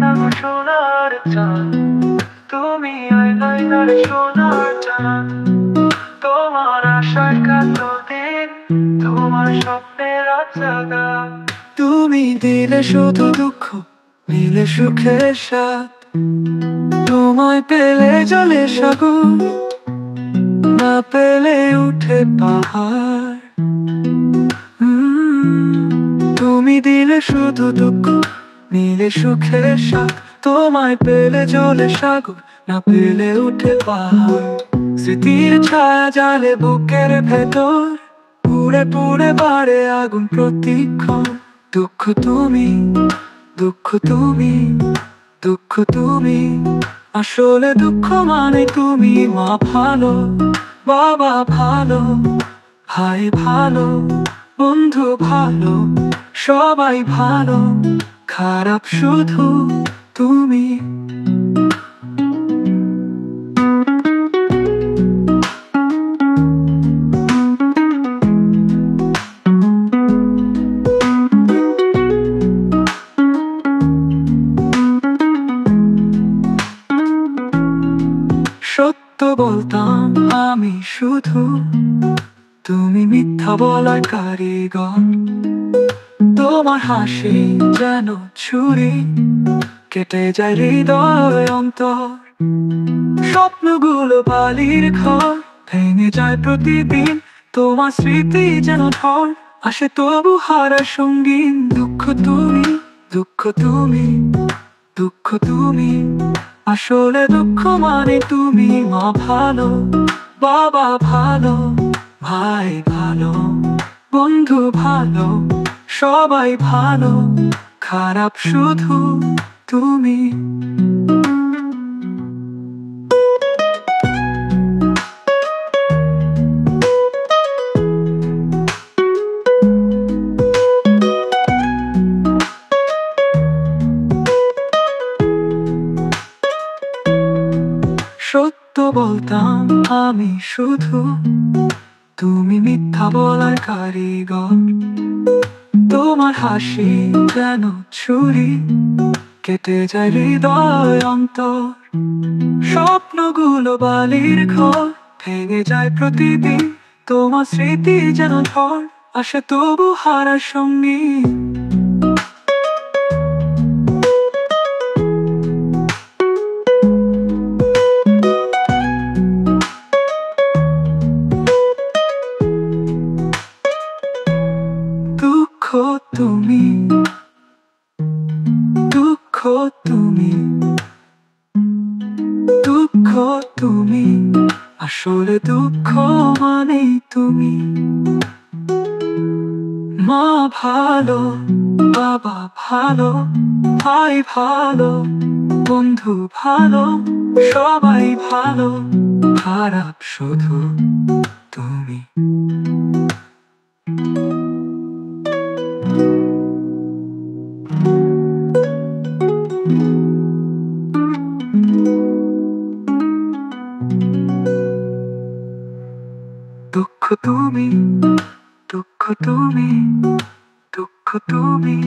না গো সোনার চাঁদ, তুমি আইলাইনার সোনার চাঁদ। তোমার আশায় কাটলো দিন, তোমার স্বপ্নের রাত জাগা। তুমি দিলে শুধু দুঃখ, নিলে সুখের স্বাদ। তোমায় পেলে জলে সাগর, না পেলে উঠে পাহাড়। তুমি দিলে শুধু দুঃখ, নিলে সুখের স্বাদ। তোমায় পেলে জলে সাগর, না পেলে উঠে পাহাড়। স্মৃতির ছায়া জালে বুকের ভেতর, পুড়ে পুড়ে বাড়ে আগুন প্রতিক্ষণ। দুঃখ তুমি, দুঃখ তুমি, দুঃখ তুমি। আসলে দুঃখ মানে তুমি। মা ভালো, বাবা ভালো, ভাই ভালো, বন্ধু ভালো, সবাই ভালো, খারাপ শুধু তুমি। সত্য বলতাম আমি শুধু, তুমি মিথ্যা বলার কারিগর। তোমার হাসি যেন ছুরি, কেটে যায় হৃদয় অন্তর। স্বপ্নগুলো বালির ঘর, ভেঙে যায় প্রতিদিন। তোমার স্মৃতি যেন ঝড়, আসে তবু হারার সঙ্গীন। দুঃখ তুমি, দুঃখ তুমি, দুঃখ তুমি। আসলে দুঃখ মানে তুমি। মা ভালো, বাবা ভালো, ভাই ভালো, বন্ধু ভালো, সবাই ভালো, খারাপ শুধু তুমি। সত্য বলতাম আমি শুধু, তুমি মিথ্যা বলার কারিগর। তোমার হাসি যেন ছুরি, কেটে যায় হৃদয় অন্তর। স্বপ্নগুলো বালির ঘর, ভেঙে যায় প্রতিদিন। তোমার স্মৃতি যেন ঝড়, আসে তবু হারার সঙ্গী। দুঃখ তুমি, দুঃখ তুমি, দুঃখ তুমি। আসলে দুঃখ মানে তুমি। মা ভালো, বাবা ভালো, ভাই ভালো, বন্ধু ভালো, সবাই ভালো, খারাপ শুধু তুমি। দুঃখ তুমি, দুঃখ তুমি, দুঃখ তুমি।